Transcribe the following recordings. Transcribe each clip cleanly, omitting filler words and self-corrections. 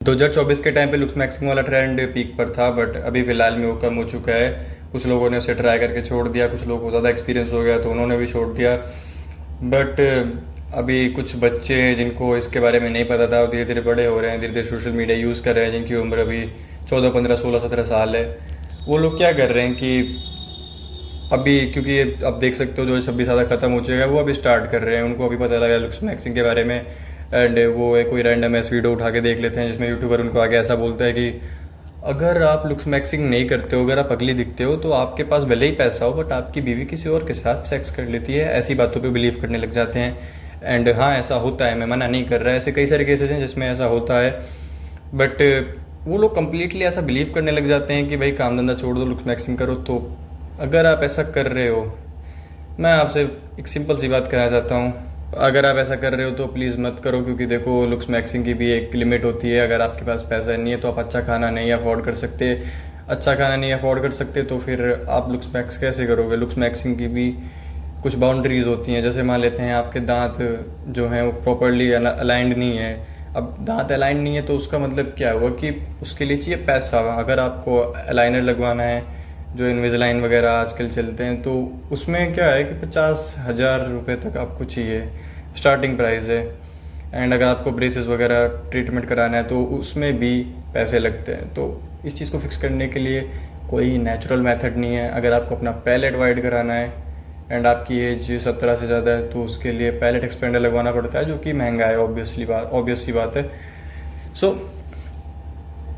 2024 के टाइम पे looks maxing वाला ट्रेंड पीक पर था, बट अभी फ़िलहाल में वो कम हो चुका है। कुछ लोगों ने उसे ट्राई करके छोड़ दिया, कुछ लोगों को ज़्यादा एक्सपीरियंस हो गया तो उन्होंने भी छोड़ दिया। बट अभी कुछ बच्चे जिनको इसके बारे में नहीं पता था वो धीरे धीरे बड़े हो रहे हैं, धीरे धीरे सोशल मीडिया यूज़ कर रहे हैं, जिनकी उम्र अभी 14 15 16 17 साल है। वो लोग क्या कर रहे हैं कि अभी, क्योंकि अब देख सकते हो 2026 आधा ख़त्म हो चुका है, वो अभी स्टार्ट कर रहे हैं, उनको अभी पता लगा लुक्स मैक्सिंग के बारे में। एंड वो एक कोई रैंडम ऐस वीडियो उठा के देख लेते हैं जिसमें यूट्यूबर उनको आगे ऐसा बोलता है कि अगर आप लुक्स मैक्सिंग नहीं करते हो, अगर आप अगली दिखते हो तो आपके पास भले ही पैसा हो बट आपकी बीवी किसी और के साथ सेक्स कर लेती है। ऐसी बातों पे बिलीव करने लग जाते हैं। एंड हाँ, ऐसा होता है, मैं मना नहीं कर रहा, ऐसे कई सारे केसेस हैं जिसमें ऐसा होता है। बट वो लोग कम्प्लीटली ऐसा बिलीव करने लग जाते हैं कि भाई काम धंधा छोड़ दो, लुक्स मैक्सिंग करो। तो अगर आप ऐसा कर रहे हो, मैं आपसे एक सिंपल सी बात कहना चाहता हूँ, अगर आप ऐसा कर रहे हो तो प्लीज़ मत करो। क्योंकि देखो, लुक्स मैक्सिंग की भी एक लिमिट होती है। अगर आपके पास पैसा नहीं है तो आप अच्छा खाना नहीं अफोर्ड कर सकते, अच्छा खाना नहीं अफोर्ड कर सकते तो फिर आप लुक्स मैक्स कैसे करोगे। लुक्स मैक्सिंग की भी कुछ बाउंड्रीज़ होती हैं। जैसे मान लेते हैं आपके दांत जो हैं वो प्रॉपरली अलाइंड नहीं है। अब दांत अलाइंड नहीं है तो उसका मतलब क्या हुआ कि उसके लिए चाहिए पैसा। अगर आपको अलाइनर लगवाना है, जो इनविज़लाइन वगैरह आजकल चलते हैं, तो उसमें क्या है कि 50,000 रुपये तक आपको चाहिए, स्टार्टिंग प्राइस है। एंड अगर आपको ब्रेसेस वगैरह ट्रीटमेंट कराना है तो उसमें भी पैसे लगते हैं। तो इस चीज़ को फिक्स करने के लिए कोई नेचुरल मेथड नहीं है। अगर आपको अपना पैलेट वाइड कराना है एंड आपकी एज 17 से ज़्यादा है तो उसके लिए पैलेट एक्सपेंडर लगवाना पड़ता है, जो कि महंगा है, ऑब्वियस सी बात है। सो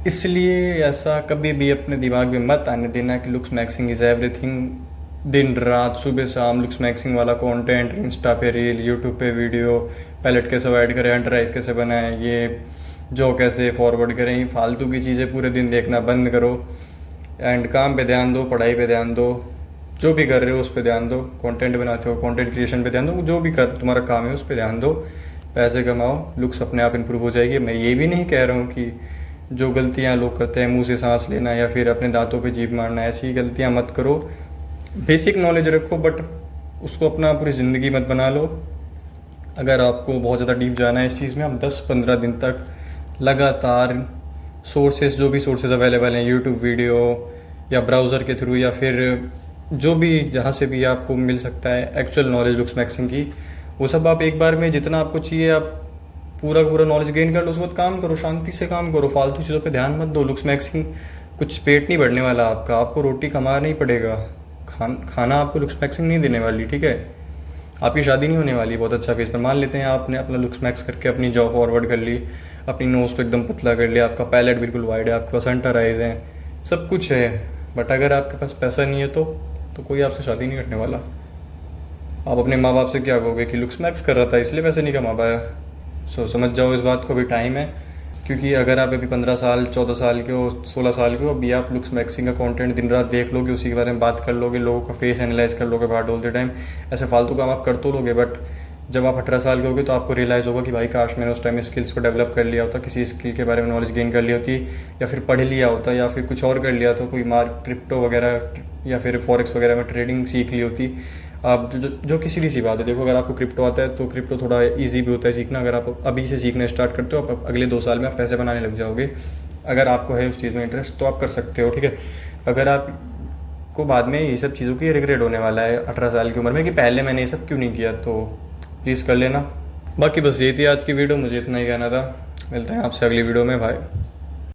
इसलिए ऐसा कभी भी अपने दिमाग में मत आने देना कि लुक्स मैक्सिंग इज़ एवरीथिंग। दिन रात सुबह शाम लुक्स मैक्सिंग वाला कंटेंट, इंस्टा पे रील, यूट्यूब पे वीडियो, पैलेट कैसे अवॉइड करें, अंडर आइज कैसे बनाएं, ये जो कैसे फॉरवर्ड करें, ये फालतू की चीज़ें पूरे दिन देखना बंद करो। एंड काम पे ध्यान दो, पढ़ाई पे ध्यान दो, जो भी कर रहे हो उस पर ध्यान दो। कंटेंट बनाते हो, कंटेंट क्रिएशन पे ध्यान दो, जो भी कर तुम्हारा काम है उस पर ध्यान दो। पैसे कमाओ, लुक्स अपने आप इंप्रूव हो जाएगी। मैं ये भी नहीं कह रहा हूँ कि जो गलतियाँ लोग करते हैं, मुंह से सांस लेना या फिर अपने दांतों पे जीभ मारना, ऐसी गलतियाँ मत करो। बेसिक नॉलेज रखो बट उसको अपना पूरी ज़िंदगी मत बना लो। अगर आपको बहुत ज़्यादा डीप जाना है इस चीज़ में, आप 10-15 दिन तक लगातार सोर्सेज, जो भी सोर्सेज अवेलेबल हैं, यूट्यूब वीडियो या ब्राउज़र के थ्रू या फिर जो भी जहाँ से भी आपको मिल सकता है एक्चुअल नॉलेज लुक्स मैक्सिंग की, वो सब आप एक बार में जितना आपको चाहिए आप पूरा पूरा नॉलेज गेन कर लो। उसके बाद काम करो, शांति से काम करो, फालतू चीज़ों पे ध्यान मत दो। लुक्स मैक्सिंग कुछ पेट नहीं बढ़ने वाला आपका, आपको रोटी कमाना नहीं पड़ेगा, खाना आपको लुक्स मैक्सिंग नहीं देने वाली, ठीक है। आपकी शादी नहीं होने वाली बहुत अच्छा फेस पर। मान लेते हैं आपने अपना लुक्स मैक्स करके अपनी जॉब फॉरवर्ड कर ली, अपनी नोज़ को एकदम पतला कर लिया, आपका पैलेट बिल्कुल वाइड है, आपके पास अंडर आइज हैं, सब कुछ है, बट अगर आपके पास पैसा नहीं है तो कोई आपसे शादी नहीं करने वाला। आप अपने माँ बाप से क्या कहोगे कि लुक्स मैक्स कर रहा था इसलिए पैसे नहीं कमा पाया। सो समझ जाओ इस बात को, भी टाइम है। क्योंकि अगर आप अभी 15 साल 14 साल के हो, 16 साल के हो, अभी आप लुक्स मैक्सिंग का कंटेंट दिन रात देख लोगे, उसी के बारे में बात कर लोगे, लोगों का फेस एनालाइज कर लोगे बाहर डोलते टाइम, ऐसे फालतू काम आप कर तो लोगे। बट जब आप 18 साल के होगे तो आपको रियलाइज़ होगा कि भाई काश मैंने उस टाइम स्किल्स को डेवलप कर लिया होता, किसी स्किल के बारे में नॉलेज गेन कर ली होती, या फिर पढ़ लिया होता, या फिर कुछ और कर लिया तो कोई क्रिप्टो वगैरह या फिर फॉरेक्स वगैरह में ट्रेडिंग सीख ली होती। आप जो कि सीधी सी बात है। देखो, अगर आपको क्रिप्टो आता है तो क्रिप्टो थोड़ा इजी भी होता है सीखना। अगर आप अभी से सीखना स्टार्ट करते हो, आप अगले 2 साल में आप पैसे बनाने लग जाओगे। अगर आपको है उस चीज़ में इंटरेस्ट तो आप कर सकते हो, ठीक है। अगर आपको बाद में ये सब चीज़ों की रिग्रेट होने वाला है 18 साल की उम्र में कि पहले मैंने ये सब क्यों नहीं किया, तो प्लीज़ कर लेना। बाकी बस यही थी आज की वीडियो, मुझे इतना ही कहना था। मिलते हैं आपसे अगली वीडियो में, बाय।